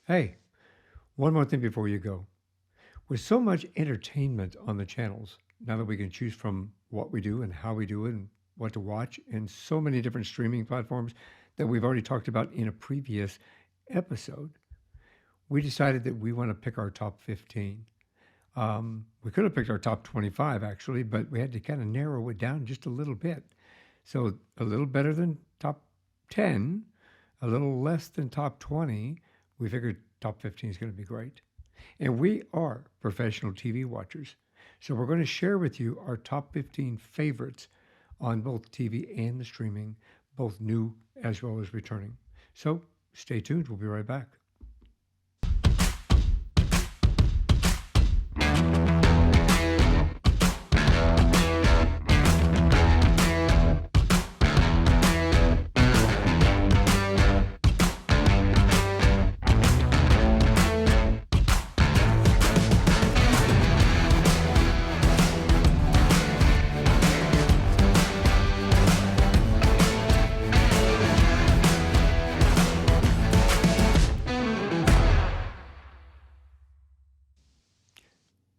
Hey, one more thing before you go. With so much entertainment on the channels, now that we can choose from what we do and how we do it and what to watch, and so many different streaming platforms that we've already talked about in a previous episode, we decided that we want to pick our top 15. We could have picked our top 25 actually, but we had to kind of narrow it down just a little bit. So a little better than top 10, a little less than top 20. We figured top 15 is going to be great. And we are professional TV watchers. So we're going to share with you our top 15 favorites on both TV and the streaming, both new as well as returning. So stay tuned. We'll be right back.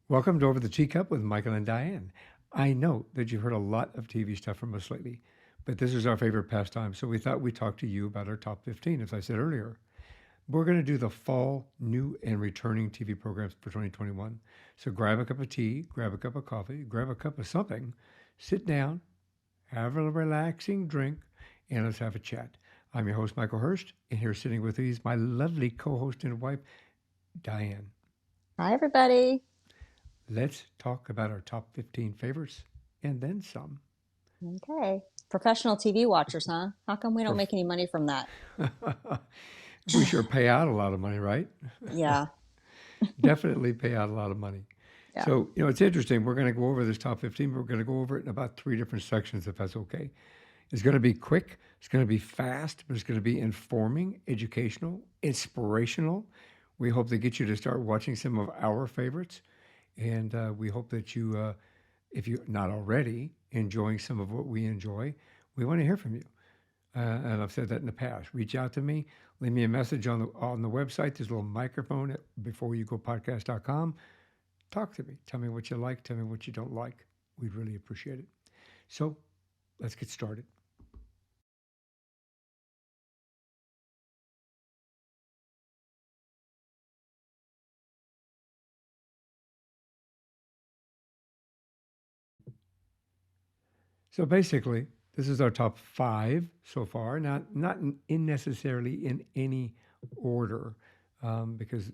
Welcome to Over the Teacup with Michael and Diane. I know that you've heard a lot of TV stuff from us lately, but this is our favorite pastime, so we thought we'd talk to you about our top 15, as I said earlier. We're going to do the fall, new, and returning TV programs for 2021. So grab a cup of tea, grab a cup of coffee, grab a cup of something, sit down, have a relaxing drink, and let's have a chat. I'm your host, Michael Herst, and here sitting with me is my lovely co host and wife, Diane. Hi, everybody. Let's talk about our top 15 favorites and then some. Okay. Professional TV watchers, huh? How come we don't For make any money from that? we sure pay out a lot of money, right? Yeah. Definitely pay out a lot of money. Yeah. So, it's interesting. We're going to go over this top 15, but we're going to go over it in about three different sections, if that's okay. It's going to be quick, it's going to be fast, but it's going to be informing, educational, inspirational. We hope to get you to start watching some of our favorites. And we hope that you, if you're not already enjoying some of what we enjoy, we want to hear from you. And I've said that in the past. Reach out to me, leave me a message on the website. There's a little microphone at beforeyougo podcast.com. Talk to me. Tell me what you like. Tell me what you don't like. We'd really appreciate it. So let's get started. So basically, this is our top five so far. Not in necessarily in any order, because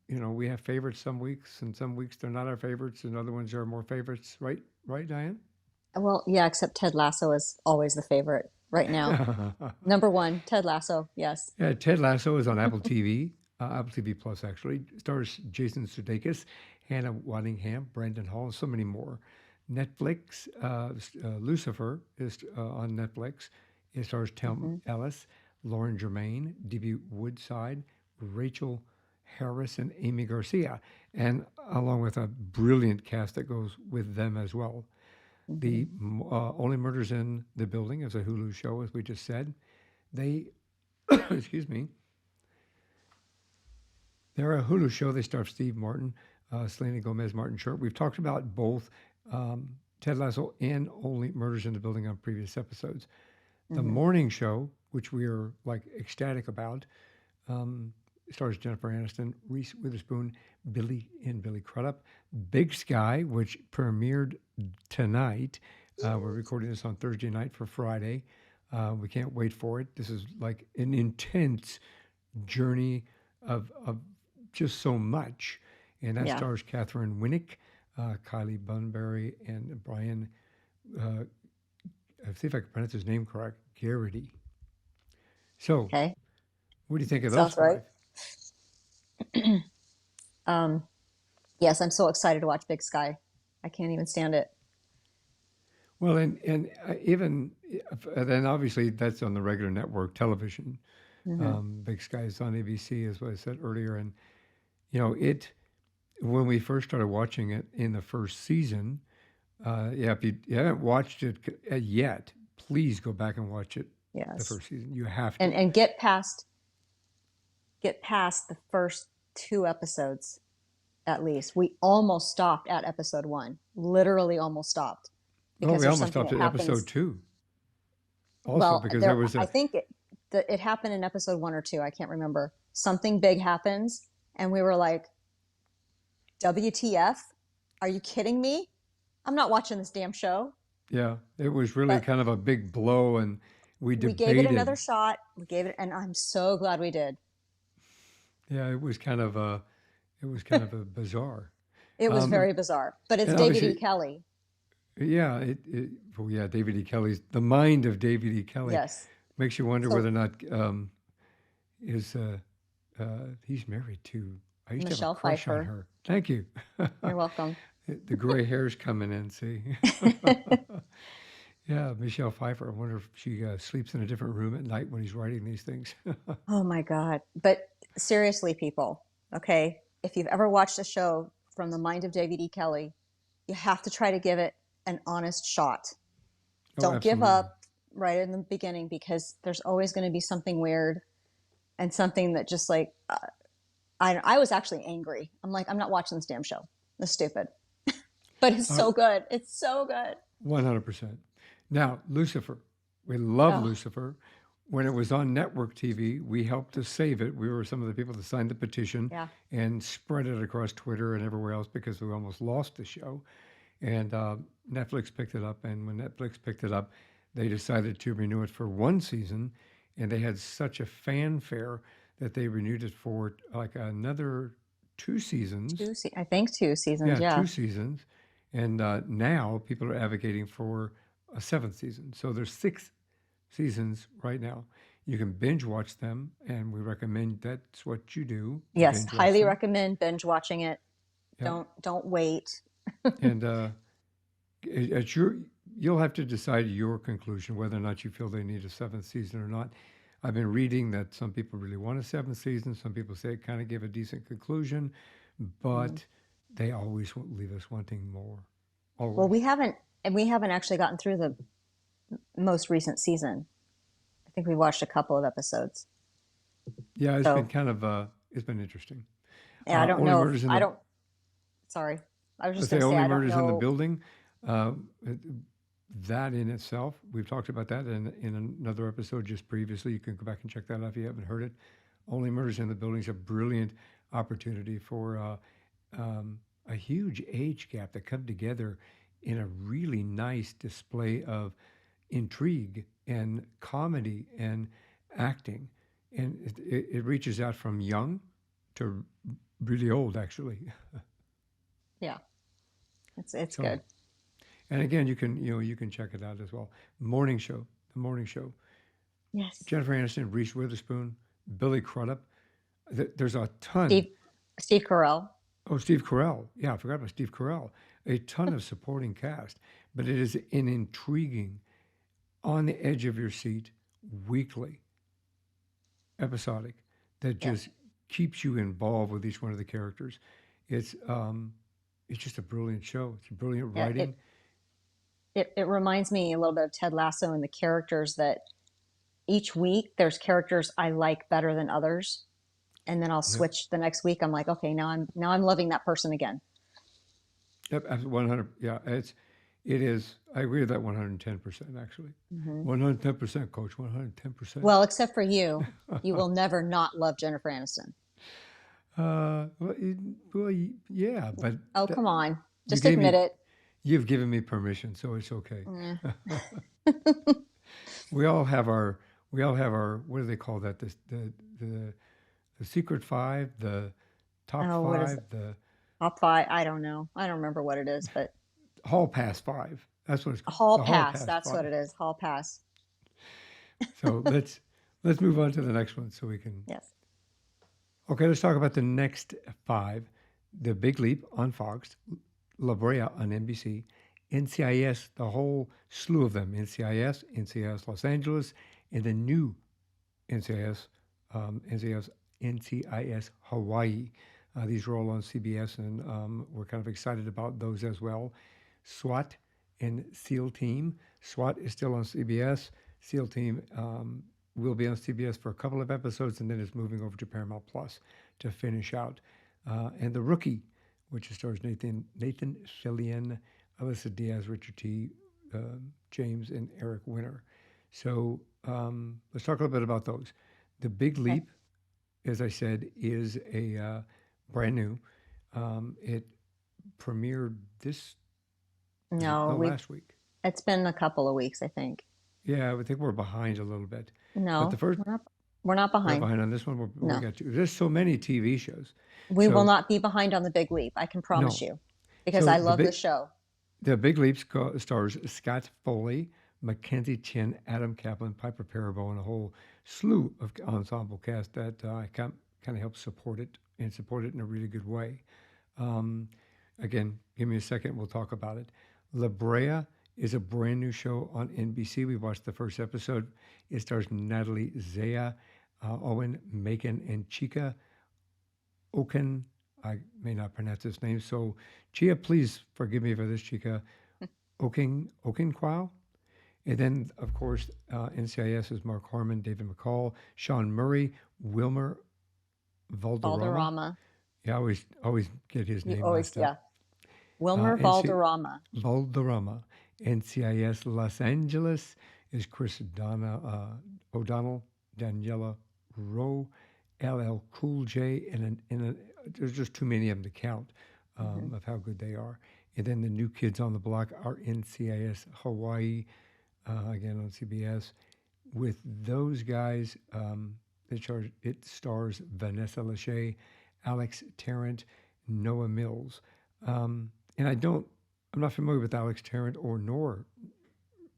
we have favorites some weeks, and some weeks they're not our favorites, and other ones are more favorites. Right, right, Diane. Well, yeah, except Ted Lasso is always the favorite right now. Number one, Ted Lasso. Yes. Yeah, Ted Lasso is on Apple TV, Apple TV Plus actually. Stars Jason Sudeikis, Hannah Waddingham, Brandon Hall, and so many more. Netflix, Lucifer is on Netflix. It stars Tim Hmm. Ellis, Lauren Germain, D.B. Woodside, Rachel Harris, and Amy Garcia, and along with a brilliant cast that goes with them as well. Hmm. The Only Murders in the Building is a Hulu show, as we just said. They, excuse me, they're a Hulu show. They star Steve Martin, Selena Gomez, Martin Short. We've talked about both um, Ted Lasso and Only Murders in the Building on previous episodes. The Hmm. morning show, which we are like ecstatic about, um, stars Jennifer Aniston, Reese Witherspoon, Billy Crudup, Big Sky, which premiered tonight. We're recording this on Thursday night for Friday. We can't wait for it. This is like an intense journey of just so much. And that Yeah. stars Catherine Winnick, Kylie Bunbury, and Brian, uh, I see if I can pronounce his name correct, Garrity. So, Okay. what do you think of those Sounds right. five? Um, yes, I'm so excited to watch Big Sky. I can't even stand it. Well, and even then, obviously, that's on the regular network television. Hmm. Big Sky is on ABC, as what I said earlier, and it when we first started watching it in the first season. Yeah, if you haven't watched it yet, please go back and watch it. The Yes. first season, you have And to. and get past get past the first two episodes at least. We almost stopped at episode one, literally almost stopped Oh, because we there's almost something stopped that at episode happens. 2 also Well, because there there, was I a think it happened in episode one or two. I can't remember. Something big happens, and we were like, WTF? Are you kidding me? I'm not watching this damn show. yeah, it was really But kind of a big blow, and we we gave it another debated. shot. We gave it, and I'm so glad we did. Yeah, it was kind of a bizarre. It was Um, very bizarre, but it's and David E. obviously, Kelly. yeah, well, yeah, David E. Kelly's the mind of David E. Kelly Yes. makes you wonder So whether or not is he's married to. I used to have a Michelle crush on Pfeiffer, her. Thank you. you're welcome. The gray hair's coming in. See, yeah, Michelle Pfeiffer. I wonder if she sleeps in a different room at night when he's writing these things. Oh my God. But seriously, people, okay, if you've ever watched a show from the mind of David E. Kelly, you have to try to give it an honest shot. Oh, Don't give absolutely. up right in the beginning because there's always going to be something weird and something that just like, I was actually angry. I'm like, I'm not watching this damn show. It's stupid. But it's Uh, so good. It's so good. 100%. Now, Lucifer. We love Oh, Lucifer. When it was on network TV, we helped to save it. We were some of the people that signed the petition yeah. and spread it across Twitter and everywhere else because we almost lost the show. And Netflix picked it up. And when Netflix picked it up, they decided to renew it for one season. And they had such a fanfare that they renewed it for like another 2 seasons. I think two seasons. Yeah, Yeah. 2 seasons. And now people are advocating for a seventh season. So there's 6 seasons right now. You can binge watch them, and we recommend that's what you do. You Yes. binge watch Highly them. recommend binge watching it. Yeah. Don't wait. And at your, you'll have to decide your conclusion whether or not you feel they need a seventh season or not. I've been reading that some people really want a seventh season. Some people say it kind of gave a decent conclusion, Mm. but they always leave us wanting more. Well, Always. we haven't actually gotten through the most recent season. I think we watched a couple of episodes. Yeah, it's been So kind of it's been interesting. yeah, I don't Only know if murders in I the don't. Sorry, I was just let's going say to say only I don't murders in the know. building. Uh, that in itself, we've talked about that in another episode just previously. You can go back and check that out if you haven't heard it. Only murders in the building is a brilliant opportunity for a huge age gap that come together in a really nice display of intrigue and comedy and acting, and it reaches out from young to really old, actually. Yeah, it's So, good. and again, you can check it out as well. Morning Show, the Morning Show. Yes, Jennifer Aniston, Reese Witherspoon, Billy Crudup. There's a ton. Steve Steve Carell. Oh, Steve Carell. Yeah, I forgot about Steve Carell. A ton of supporting cast, but it is an intriguing, on the edge of your seat, weekly episodic that Yeah, just keeps you involved with each one of the characters. It's um, it's just a brilliant show. It's brilliant yeah. writing. It reminds me a little bit of Ted Lasso and the characters that each week there's characters I like better than others, and then I'll Yep. switch the next week. I'm like, okay, now I'm loving that person again. Yep, 100. Yeah, it is. I agree with that 110% actually. Hmm. 110%, coach. 110%. Well, except for you, you will never not love Jennifer Aniston. Well, yeah, but Oh, that, come on, you just gave admit me, it. you've given me permission, so it's okay. Eh. We all have our, we all have our. What do they call that? The secret five, the top Oh, what is five, it? the Top five? I don't know. I don't remember what it is, but hall pass five. That's what it's a called. hall The hall pass. pass That's what five. it is. Hall pass. So let's move on to the next one so we can. Yes. Okay, let's talk about the next five. The Big Leap on Fox, La Brea on NBC, NCIS, the whole slew of them, NCIS, NCIS Los Angeles, and the new NCIS, NCIS Hawaii. These are all on CBS, and we're kind of excited about those as well. SWAT and SEAL Team. SWAT is still on CBS. SEAL Team will be on CBS for a couple of episodes, and then it's moving over to Paramount Plus to finish out. And The Rookie, which stars Nathan Fillion, Alyssa Diaz, Richard T. James, and Eric Winter. So let's talk a little bit about those. The Big Okay. Leap, as I said, is a brand new. It premiered this, was it? No, No, we've last week. it's been a couple of weeks, I think. Yeah, I think we're behind a little bit. But the No, first, we're not we're not behind. behind on this one. We No, got two. There's so many TV shows. we will So, not be behind on the Big Leap. I can promise no. you, because So I love the show. The Big Leap stars Scott Foley, Mackenzie Chin, Adam Kaplan, Piper Perabo, and a whole slew of ensemble cast that I kind of help support it and support it in a really good way. Um, Again, give me a second. We'll talk about it. La Brea is a brand new show on NBC. We watched the first episode. It stars Natalie Zaya, Owen, Macon, and Chica Oken. I may not pronounce his name. So, Chia, please forgive me for this, Chica. Okenquao. And then, of course, NCIS is Mark Harmon, David McCall, Sean Murray, Wilmer Valderrama. Valderrama. Yeah, I always get his You name always, messed up. yeah. Wilmer NC Valderrama. Valderrama. NCIS Los Angeles is Chris O'Donnell, Daniela Rowe, LL Cool J, there's just too many of them to count Hmm. of how good they are. And then the new kids on the block are NCIS Hawaii, again on CBS. With those guys, it stars Vanessa Lachey, Alex Tarrant, Noah Mills. And I'm not familiar with Alex Tarrant or nor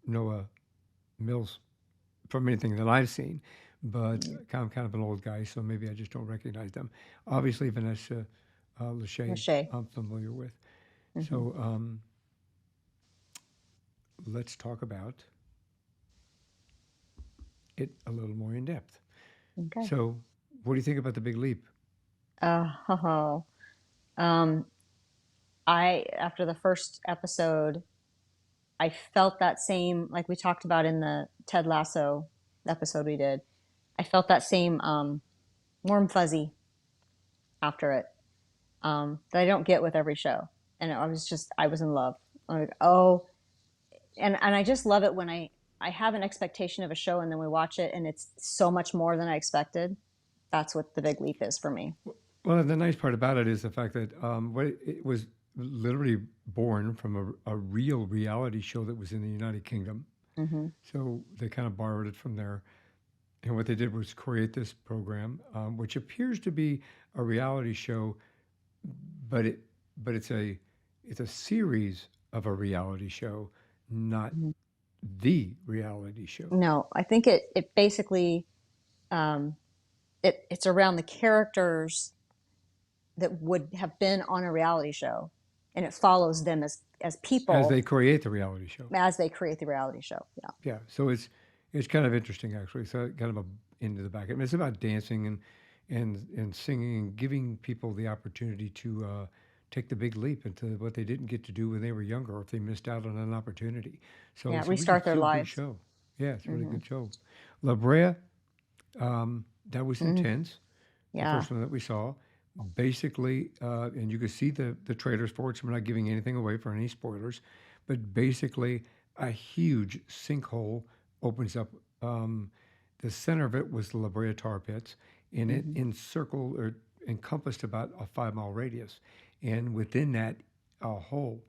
Noah Mills from anything that I've seen, but I'm kind of an old guy, so maybe I just don't recognize them. Obviously, Vanessa Lachey, Lachey. I'm familiar with. Hmm. So let's talk about it a little more in depth. Okay. So, what do you think about The Big Leap? Oh, um, after the first episode, I felt that same, like we talked about in the Ted Lasso episode we did. I felt that same warm fuzzy after it, that I don't get with every show. And I was in love. I'm like, oh, and I just love it when I have an expectation of a show and then we watch it and it's so much more than I expected. That's what The Big Leap is for me. Well, the nice part about it is the fact that it was literally born from a real reality show that was in the United Kingdom. Hmm. So they kind of borrowed it from there. And what they did was create this program, which appears to be a reality show, but it's a series of a reality show, not the reality show. No, I think it basically, um, it's around the characters that would have been on a reality show, and it follows them as As people they create the reality show. as they create the reality show. Yeah. Yeah, so it's kind of interesting actually. So kind of into the back. I mean, it's about dancing and singing and giving people the opportunity to take the big leap into what they didn't get to do when they were younger, or if they missed out on an opportunity. So Yeah, it's a really restart their feel good lives. show. Yeah, it's a really Hmm. good show. La Brea, that was Hmm. intense. The Yeah. first one that we saw, basically, and you could see the trailers for it. So we're not giving anything away for any spoilers, but basically, a huge sinkhole opens up. The center of it was the La Brea tar pits, and it Hmm. encircled or encompassed about a 5 mile radius, and within that, a whole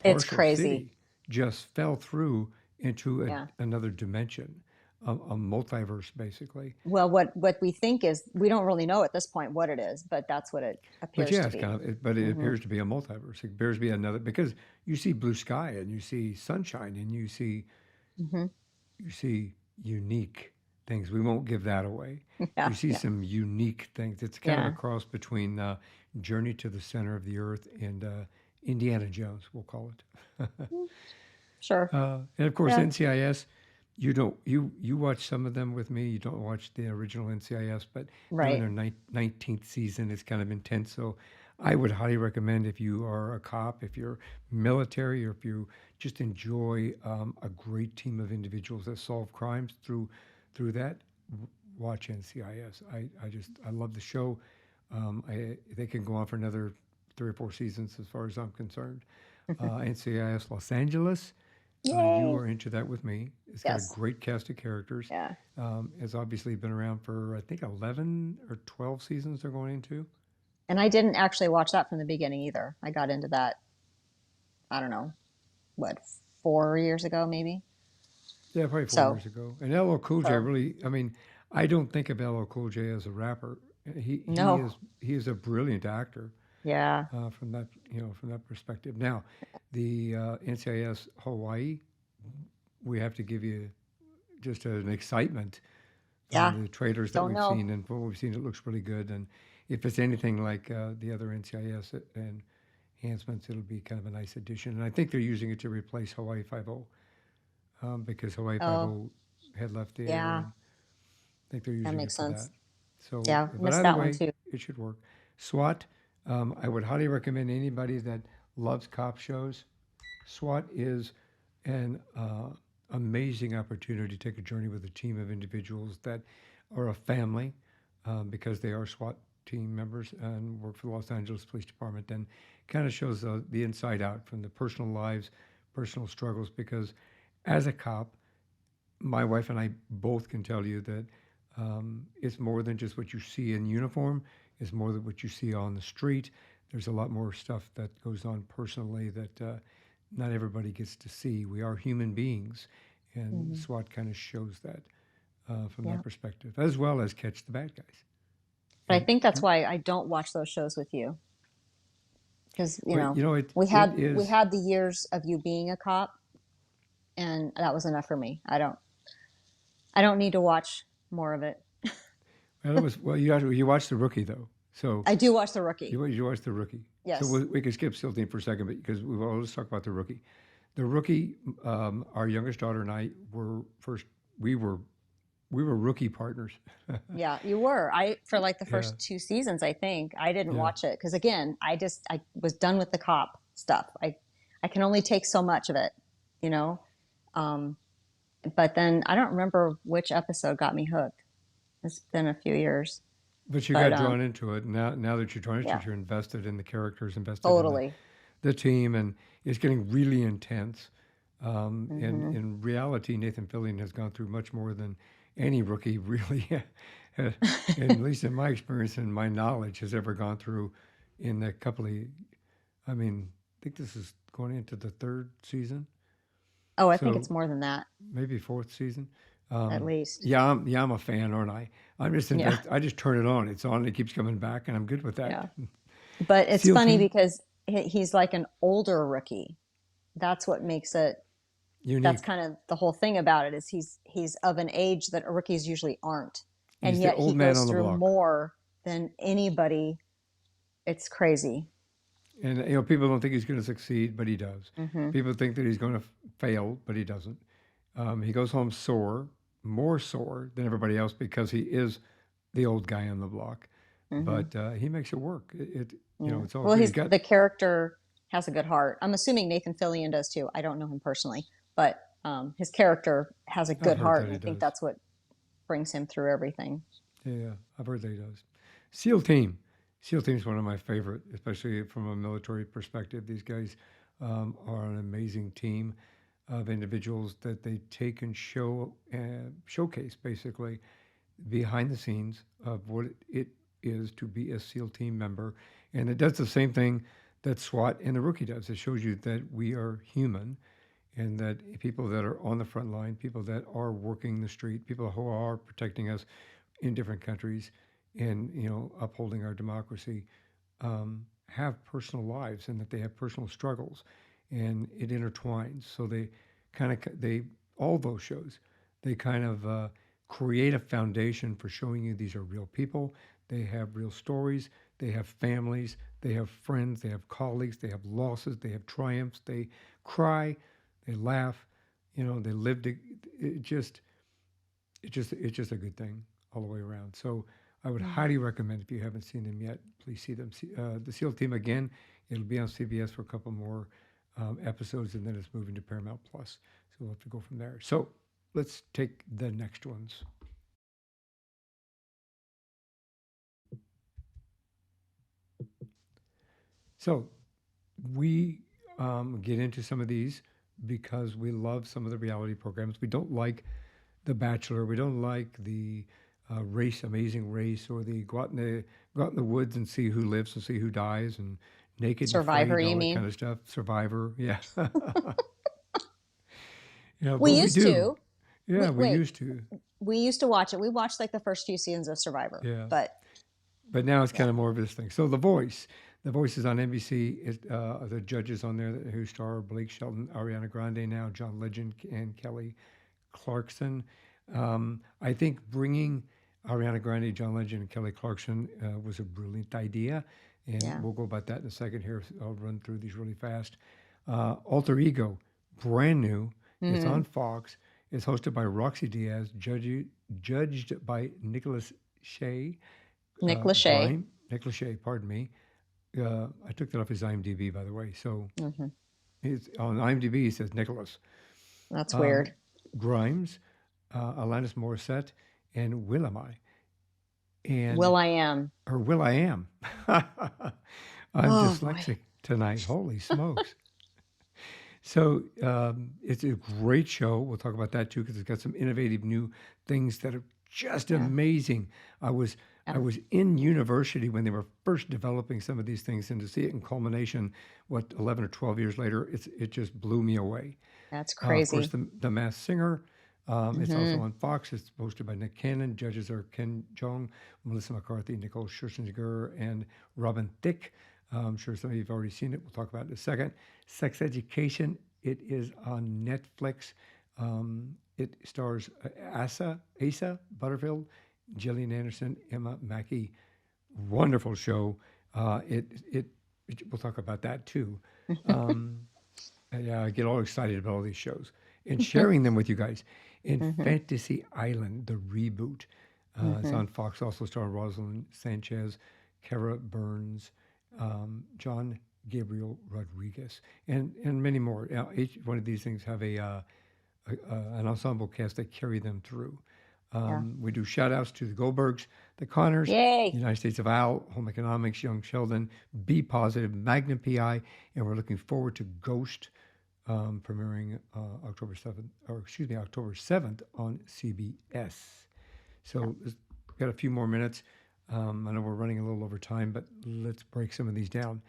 It's partial crazy. city just fell through into Yeah. another dimension, a multiverse, basically. Well, what we think is we don't really know at this point what it is, but that's what it But appears yeah, to it's be. but it Hmm. appears to be a multiverse. It appears to be another because you see blue sky and you see sunshine and Hmm. you see unique things. We won't give that away. Yeah. You see Yeah. some unique things. It's kind of a Yeah. cross between Journey to the Center of the Earth and Indiana Jones, we'll call it. Sure. And of course, Yeah. NCIS. You don't you watch some of them with me. You don't watch the original NCIS, but they're in Right. their 19th season. It's kind of intense. So I would highly recommend if you are a cop, if you're military, or if you just enjoy a great team of individuals that solve crimes through that. Watch NCIS. I love the show. They can go on for another 3 or 4 seasons, as far as I'm concerned. NCIS Los Angeles. You Yay. are into that with me. It's got a Yes. great cast of characters. Yeah. It's obviously been around for I think 11 or 12 seasons they're going into. And I didn't actually watch that from the beginning either. I got into that, I don't know, what, 4 years ago, maybe? Yeah, probably four So, years ago. And LL Cool J so really, I mean, I don't think of LL Cool J as a rapper. He he no. is he is a brilliant actor Yeah. from that from that perspective. Now, the NCIS Hawaii, we have to give you just an excitement Yeah. from the trailers that Don't we've know. seen, and from what we've seen, it looks really good. And if it's anything like the other NCIS enhancements, it'll be kind of a nice addition. And I think they're using it to replace Hawaii 5.0 because Hawaii Oh, 5.0 had left the air, yeah. and I think they're That using it makes for that. sense. So, Yeah. but Missed either that one way, too. it should work. SWAT, I would highly recommend anybody that loves cop shows. SWAT is an amazing opportunity to take a journey with a team of individuals that are a family because they are SWAT team members and work for the Los Angeles Police Department, and kind of shows the inside out from the personal lives, personal struggles. Because as a cop, my wife and I both can tell you that it's more than just what you see in uniform. It's more than what you see on the street. There's a lot more stuff that goes on personally that not everybody gets to see. We are human beings, and Hmm. SWAT kind of shows that from Yeah. that perspective, as well as catch the bad guys. But I And think that's why I don't watch those shows with you because, well, it we is. had the years of you being a cop, and that was enough for me. I don't need to watch more of it. Well, it was well. You watched the rookie though, so I do watch The Rookie. you watched the rookie. So Yes. we can skip Seal Team for a second, but because let's talk about the rookie. The rookie, our youngest daughter and I were first. We were we were rookie partners. Yeah, you were. I for like the Yeah, first 2 seasons, I think. I didn't yeah. watch it because again, I was done with the cop stuff. I can only take so much of it, you know. Um, but then I don't remember which episode got me hooked. It's been a few years, But you but got drawn into it. Now that you're drawn into yeah, it, you're invested in the characters, invested in totally. the team, and it's getting really intense. Hmm. In reality, Nathan Fillion has gone through much more than any rookie really, at least in my experience and my knowledge, has ever gone through in the couple of. I mean, I think this is going into the third season, Oh, I think so it's more than that, maybe fourth season. at least. Yeah, I'm a fan, aren't I? I'm just Yeah, invest. I just turn it on. It's on. It keeps coming back, and I'm good with that. yeah. But it's SEAL funny team, because he's like an older rookie. That's what makes it. That's unique. kind of the whole thing about it is he's of an age that rookies usually aren't, and He's the yet he old man goes on the through block. more than anybody. It's crazy. And people don't think he's going to succeed, but he does. Hmm. People think that he's going to fail, but he doesn't. He goes home sore, more sore than everybody else because he is the old guy on the block. Hmm. But he makes it work. Yeah. It's all Well, good. He's he's got the character has a good heart. I'm assuming Nathan Fillion does too. I don't know him personally, but his character has a I've good heard heart, that and he I think does. that's what brings him through everything. Yeah, I've heard that he does. SEAL Team. SEAL Team is one of my favorite, especially from a military perspective. These guys are an amazing team of individuals that they take and showcase basically behind the scenes of what it is to be a SEAL team member. And it does the same thing that SWAT and the rookie does. It shows you that we are human and that people that are on the front line, people that are working the street, people who are protecting us in different countries and upholding our democracy have personal lives and that they have personal struggles and it intertwines. So they kind of they all those shows they kind of create a foundation for showing you these are real people. They have real stories. They have families. They have friends. They have colleagues. They have losses. They have triumphs. They cry. They laugh. They live. It just it's just a good thing all the way around. So I would highly recommend, if you haven't seen them yet, please see them. The SEAL Team, again, it'll be on CBS for a couple more episodes, and then it's moving to Paramount Plus. So we'll have to go from there. So let's take the next ones. So we get into some of these because we love some of the reality programs. We don't like The Bachelor. We don't like the Amazing Race, or the go out in the woods and see who lives and see who dies, and Naked and Afraid Survivor, and you all that kind mean? of stuff. Survivor, yeah. Yeah, We but we used do. to. Yeah, we Wait, used to. we used to watch it. We watched like the first few seasons of Survivor, Yeah. but But now it's yeah. kind of more of this thing. So The Voice is on NBC. The judges on there who star Blake Shelton, Ariana Grande now, John Legend, and Kelly Clarkson. I think bringing Ariana Grande, John Legend, and Kelly Clarkson was a brilliant idea, and Yeah. we'll go about that in a second here. I'll run through these really fast. Alter Ego, brand new. It's Mm-hmm. on Fox. It's hosted by Roxy Diaz, judged by Nicholas Shea. Nick Lachey. Nick Lachey, pardon me. I took that off his IMDb, by the way. So Mm-hmm. it's on IMDb. It says Nicholas. That's Um, weird. Grimes, Alanis Morissette, and Will Am I? And Will I Am. or Will I Am? I'm Oh boy. dyslexic tonight. Holy smokes! So it's a great show. We'll talk about that too, because it's got some innovative new things that are just Yeah. amazing. I was Yeah. I was in university when they were first developing some of these things, and to see it in culmination, what 11 or 12 years later, it just blew me away. That's Of course, crazy. the Masked Singer. It's also Mm-hmm. on Fox. It's hosted by Nick Cannon. Judges are Ken Jeong, Melissa McCarthy, Nicole Scherzinger, and Robin Thicke. I'm sure some of you have already seen it. We'll talk about it in a second. Sex Education. It is on Netflix. It stars Asa Butterfield, Gillian Anderson, Emma Mackey. Wonderful show. Uh, it, it, we'll talk about that too. Um, yeah, I get all excited about all these shows and sharing them with you guys. In Mm-hmm. Fantasy Island, the reboot, it's Mm-hmm. on Fox. Also starring Rosalind Sanchez, Kara Burns, John Gabriel Rodriguez, and many more. Each one of these things have an ensemble cast that carry them through. Yeah. We do shout outs to the Goldbergs, the Connors, Yay. United States of Al, Home Economics, Young Sheldon, Be Positive, Magnum PI, and we're looking forward to Ghost, premiering October 7th on CBS. Yeah. So we've got a few more minutes. I know we're running a little over time, but let's break some of these down.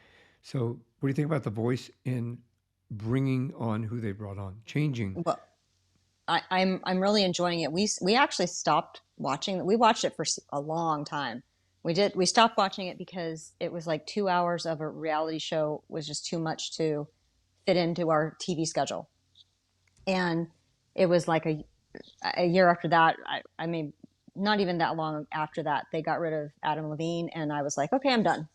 So what do you think about The Voice in bringing on who they brought on, changing? Well, I'm really enjoying it. We actually stopped watching. We watched it for a long time. We stopped watching it because it was like 2 hours of a reality show was just too much to fit into our TV schedule. And it was like a year after that. I mean, not even that long after that, they got rid of Adam Levine, and I was like, okay, I'm done.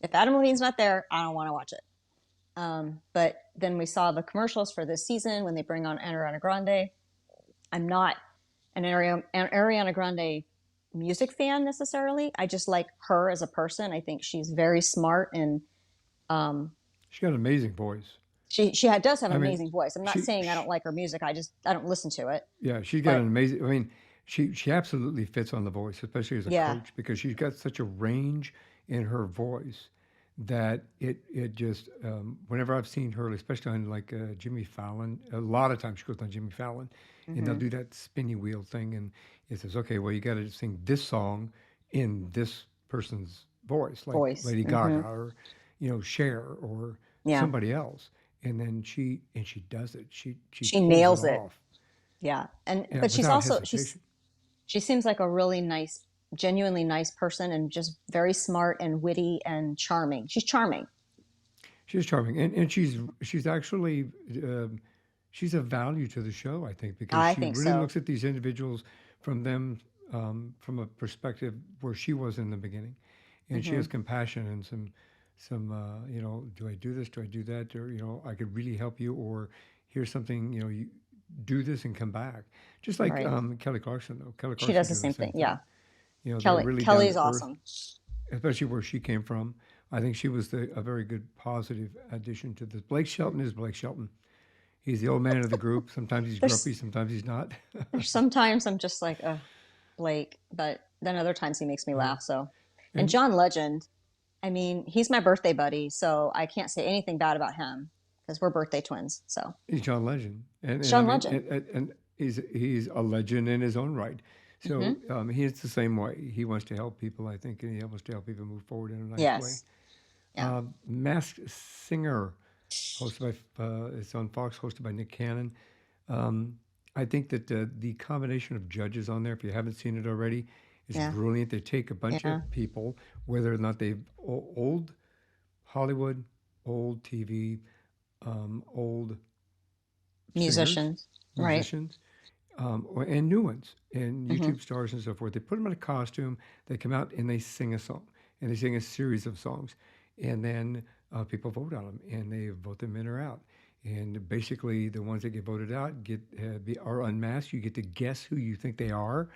If Adam Levine's not there, I don't want to watch it. But then we saw the commercials for this season when they bring on Ariana Grande. I'm not an Ariana Grande music fan necessarily. I just like her as a person. I think she's very smart, and um, She got an amazing voice. does have I an mean, amazing voice. I'm not she, saying I she don't like her music. I don't listen to it. yeah, she's got an But amazing. I mean, she absolutely fits on The Voice, especially as a yeah, coach, because she's got such a range in her voice that it just whenever I've seen her, especially on like Jimmy Fallon, a lot of times she goes on Jimmy Fallon, and they'll mm-hmm. do that spinny wheel thing, and it says, okay, well, you got to sing this song in this person's voice, like Voice. Lady Mm-hmm. Gaga or Cher or Yeah, somebody else, and then she does it. She she pulls it nails it. off, Yeah, and yeah, but she's without also hesitation. she seems like a really nice, genuinely nice person, and just very smart and witty and charming. She's charming. She's charming, and she's actually she's a value to the show, I think, because I she think really so. looks at these individuals from them from a perspective where she was in the beginning, and she Hmm. has compassion and some do I do this, do I do that, or I could really help you, or here's something, you do this and come back, just like Right. Kelly Clarkson, though. Kelly She Clarkson does the doing the same thing. same thing. Yeah. You know, they're really down to Kelly's earth, awesome. especially where she came from. I think she was a very good positive addition to this. Blake Shelton is Blake Shelton. He's the old man of the group. Sometimes he's grumpy, There's sometimes he's not. there's sometimes I'm just like, Blake, but then other times he makes me Uh, laugh. So, and and John Legend, I mean, he's my birthday buddy, so I can't say anything bad about him because we're birthday twins. So, he's John Legend, it's and I John mean, Legend. and he's a legend in his own right. So Hmm. he's the same way. He wants to help people, I think, and he wants to help people move forward in a nice way. Yes. Yeah. Masked Singer, hosted by it's on Fox, hosted by Nick Cannon. Um, I think that the combination of judges on there, if you haven't seen it already, is Yeah. brilliant. They take a bunch Yeah. of people, whether or not they've old Hollywood, old TV, old singers, Musicians. Right. musicians, and new ones, and Hmm. YouTube stars and so forth. They put them in a costume. They come out and they sing a song, and they sing a series of songs, and then people vote on them, and they vote them in or out. And basically, the ones that get voted out are unmasked. You get to guess who you think they are,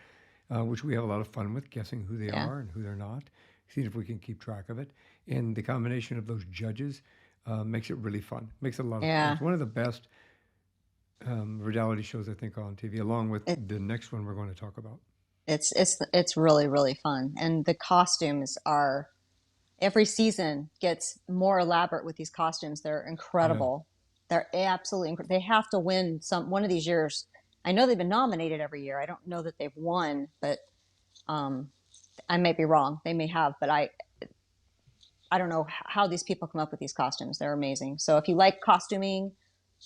which we have a lot of fun with, guessing who they Yeah. are and who they're not. Seeing if we can keep track of it. And the combination of those judges makes it really fun. Makes it a lot of fun. Yeah. It's one of the best reality shows I think on TV, along with It, the next one we're going to talk about. it's really really fun, and the costumes are every season gets more elaborate with these costumes. They're Yeah, incredible. They're absolutely they have to win one of these years. I know they've been nominated every year. I don't know that they've won, but um, I may be wrong. They may have, but I don't know how these people come up with these costumes. They're amazing. So if you like costuming,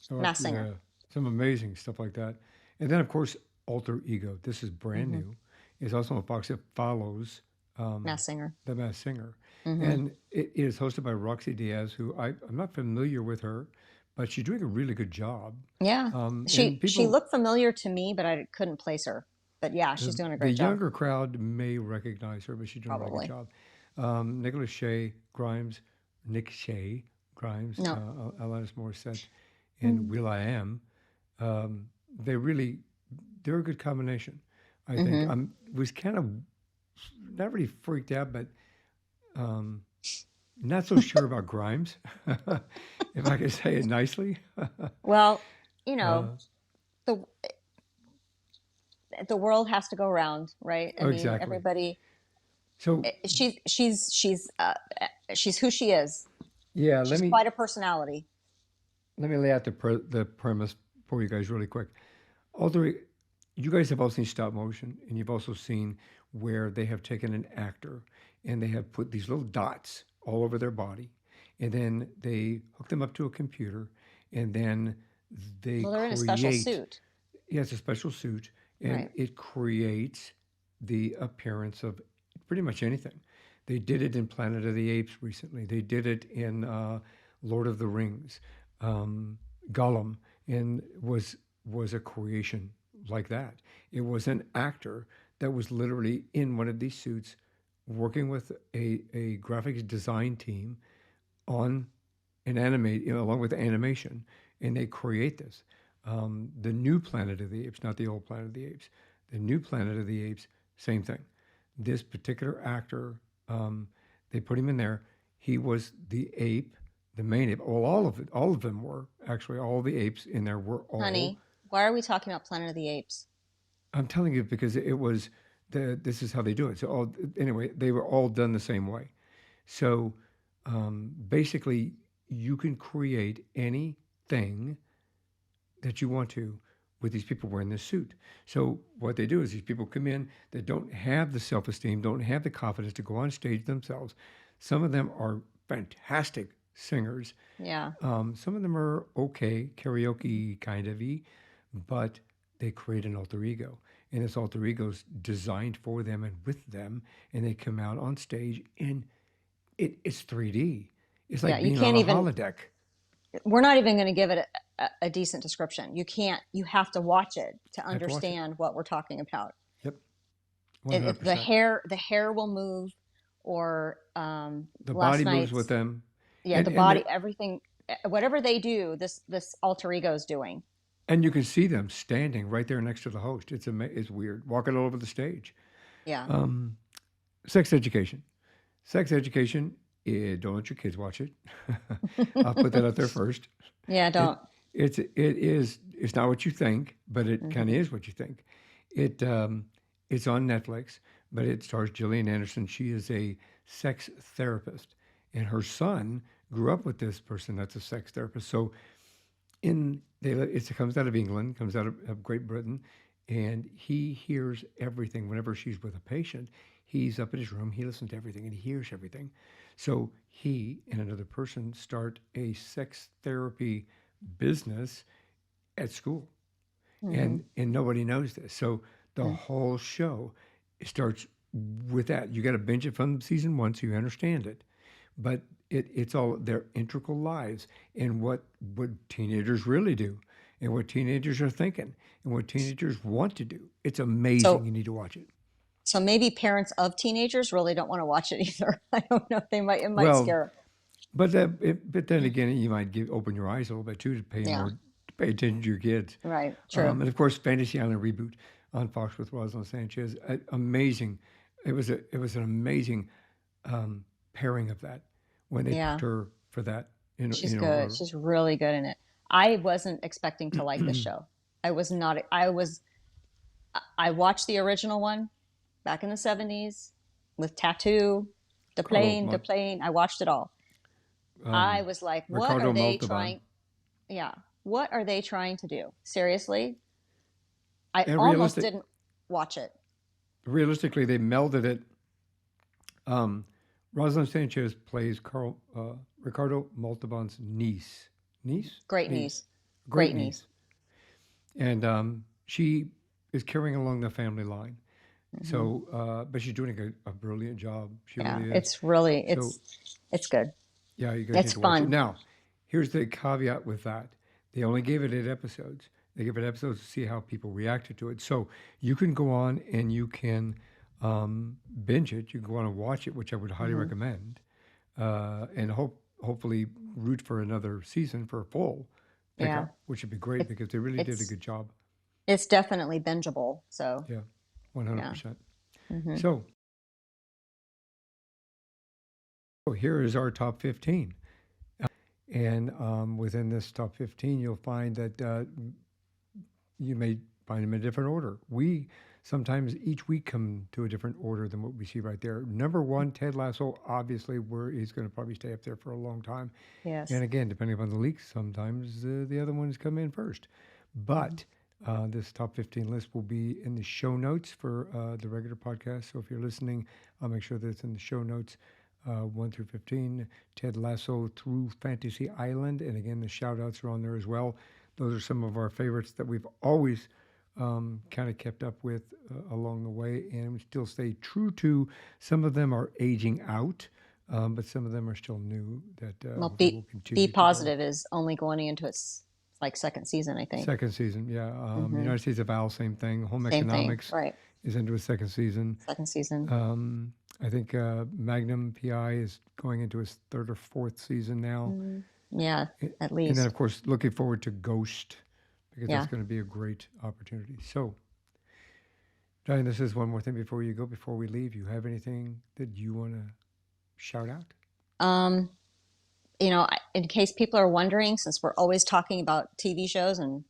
Mass Singer. yeah, some amazing stuff like that. And then of course, Alter Ego. This is brand Hmm. new. It's also on Fox. It follows um, Mass Singer. the Masked Singer, Hmm. and it is hosted by Roxy Diaz, who I'm not familiar with her, but she's doing a really good job. Yeah, And she people, looked familiar to me, but I couldn't place her. But yeah, she's doing a the great job. younger crowd may recognize her, but she's doing a really good Probably. job. Nick Shea Grimes, No. Alanis Morissette, and Mm. Will I Am. Um, they really, they're a good combination. I think Hmm. was kind of not really freaked out, but um, not so sure about Grimes, if I could say it nicely. Well, you uh, know, the the world has to go around, right? I oh, mean, exactly. everybody. So She's who she is. yeah, She's quite a personality. let me lay out the premise for you guys really quick. Although you guys have all seen stop motion, and you've also seen where they have taken an actor and they have put these little dots all over their body, and then they hook them up to a computer, and then they Well, they're in a special create. suit, Yeah, it's a special suit, and right? it creates the appearance of pretty much anything. They did it in Planet of the Apes recently. They did it in Lord of the Rings. Gollum and was a creation like that. It was an actor that was literally in one of these suits, working with a graphics design team on an animate, along with animation, and they create this. The new Planet of the Apes, not the old Planet of the Apes. The new Planet of the Apes, same thing. This particular actor, they put him in there. He was the ape, the main ape. Well, all of them were actually. All the apes in there were all. Honey, why are we talking about Planet of the Apes? I'm telling you because it was This is how they do it. So anyway, they were all done the same way. So basically, you can create anything that you want to with these people wearing this suit. So what they do is these people come in that don't have the self-esteem, don't have the confidence to go on stage themselves. Some of them are fantastic singers. Yeah. Some of them are okay, karaoke kind of y, but they create an alter ego. And this alter ego's designed for them and with them, and they come out on stage and it's 3D. It's Yeah, like you being on can't a even, holodeck. we're not even going to give it a decent description. You can't, you have to watch it to I have to watch it. understand what we're talking about. Yep, The 100%. hair will move, or The last body moves with night's, them, yeah, and the and body, the, everything, whatever they do, this alter ego is doing. and you can see them standing right there next to the host. It's weird, walking all over the stage. Yeah. Sex education. Sex education. Don't let your kids watch it. I'll put that out there first. Yeah, It don't. it's not what you think, but it kind of Hmm. is what you think. It it's on Netflix, but it stars Gillian Anderson. She is a sex therapist, and her son grew up with this person that's a sex therapist. So it comes out of England, comes out of Great Britain, and he hears everything whenever she's with a patient. He's up in his room, he listens to everything, and he hears everything. So he and another person start a sex therapy business at school, Hmm. and nobody knows this. So the whole show starts with that. You got to binge it from season one so you understand it, but it's all their integral lives and what teenagers really do, and what teenagers are thinking, and what teenagers want to do. It's amazing. So, You need to watch it. so maybe parents of teenagers really don't want to watch it either. I don't know. It might Well, scare but then again, you might open your eyes a little bit too them. Yeah, to pay attention to your kids. right. True. And of course, Fantasy Island reboot on Fox with Rosalind Sanchez. Amazing. It was an amazing pairing of that when they picked Yeah, her for that. she's You know, good. She's really good in it. I wasn't expecting to like this show. I was not. I watched the original one back in the 70s with Tattoo, Carlo The plane. I watched it all. I was like, what are Ricardo they Montalban. trying? Yeah. What are they trying to do? Seriously? I And almost didn't watch it. realistically, they melded it. Um, Rosalind Sanchez plays Ricardo Montalban's niece. Niece? Great Niece. niece. Great Great niece. niece. And she is carrying along the family line. Hmm. So, but she's doing a brilliant job. She Yeah. really is. It's really, So, it's good. yeah, you guys need It's to watch it. fun. Now, here's the caveat with that. They only gave it 8 episodes. They gave it episodes to see how people reacted to it. So you can go on and you can binge it. You can go on and watch it, which I would highly Hmm. recommend. And hopefully root for another season for a full Yeah. pickup, which would be great It, because they really did a it's, good job. it's definitely bingeable. So, Yeah, yeah. 100%. Hmm. So here is our top 15. And within this top 15, you'll find that you may find them in a different order. We sometimes each week come to a different order than what we see right there. Number one, Ted Lasso, obviously, where he's going to probably stay up there for a long time. And Yes. again, depending upon the leaks, sometimes the other ones come in first. Hmm. But this top 15 list will be in the show notes for the regular podcast. So if you're listening, I'll make sure that it's in the show notes. 1 through 15, Ted Lasso through Fantasy Island. And again, the shout outs are on there as well. Those are some of our favorites that we've always kind of kept up with along the way, and we still stay true to. Some of them are aging out, but some of them are still new that Well, hopefully will Be continue to grow. Positive is only going into its like second season, I think. Second season, yeah. Hmm. United States of Al, same thing. Home Same thing. Economics Right. is into a second season. Second season. I think Magnum PI is going into its third or fourth season now. Mm, yeah, A- at And then, least. of course, looking forward to Ghost because that's Yeah. going to be a great opportunity. So, Diane, this is one more thing before you go, before we leave. You have anything that you want to shout out? Um, in case people are wondering, since we're always talking about TV shows and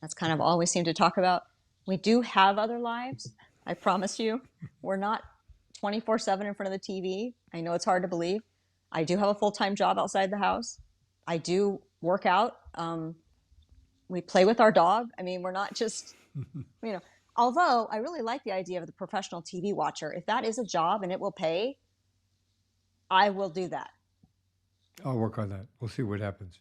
that's kind of all we seem to talk about, we do have other lives. I promise you. We're not 24/7 in front of the TV. I know it's hard to believe. I do have a full-time job outside the house. I do work out. We play with our dog. I mean, we're not just, you know, although I really like the idea of the professional TV watcher. If that is a job and it will pay, I will do that. I'll work on that. We'll see what happens.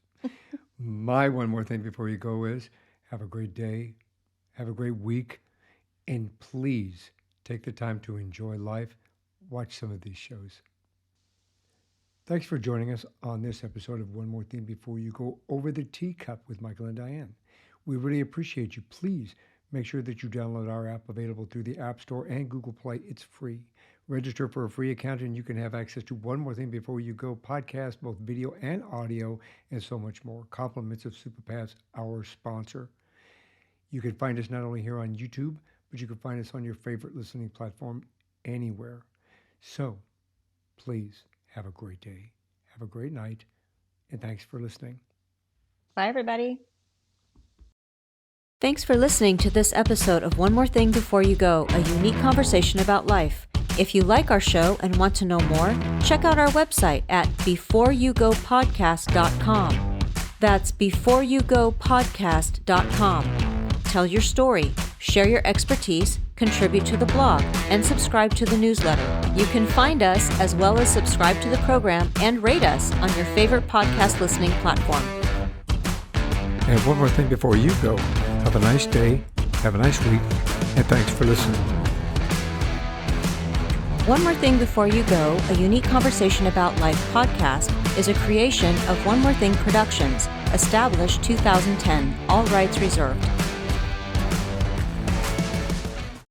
My one more thing before you go is have a great day, have a great week, and please take the time to enjoy life. Watch some of these shows. Thanks for joining us on this episode of One More Thing Before You Go Over the Teacup with Michael and Diane. We really appreciate you. Please make sure that you download our app available through the App Store and Google Play. It's free. Register for a free account and you can have access to One More Thing Before You Go podcast, both video and audio, and so much more. Compliments of Superpass, our sponsor. You can find us not only here on YouTube, but you can find us on your favorite listening platform anywhere. So please have a great day, have a great night, and thanks for listening. Bye, everybody. Thanks for listening to this episode of One More Thing Before You Go, a unique conversation about life. If you like our show and want to know more, check out our website at beforeyougopodcast.com. That's beforeyougopodcast.com. Tell your story, share your expertise, contribute to the blog, and subscribe to the newsletter. You can find us as well as subscribe to the program and rate us on your favorite podcast listening platform. And one more thing before you go. Have a nice day, have a nice week, and thanks for listening. One More Thing Before You Go, a unique conversation about life podcast, is a creation of One More Thing Productions, established 2010, all rights reserved.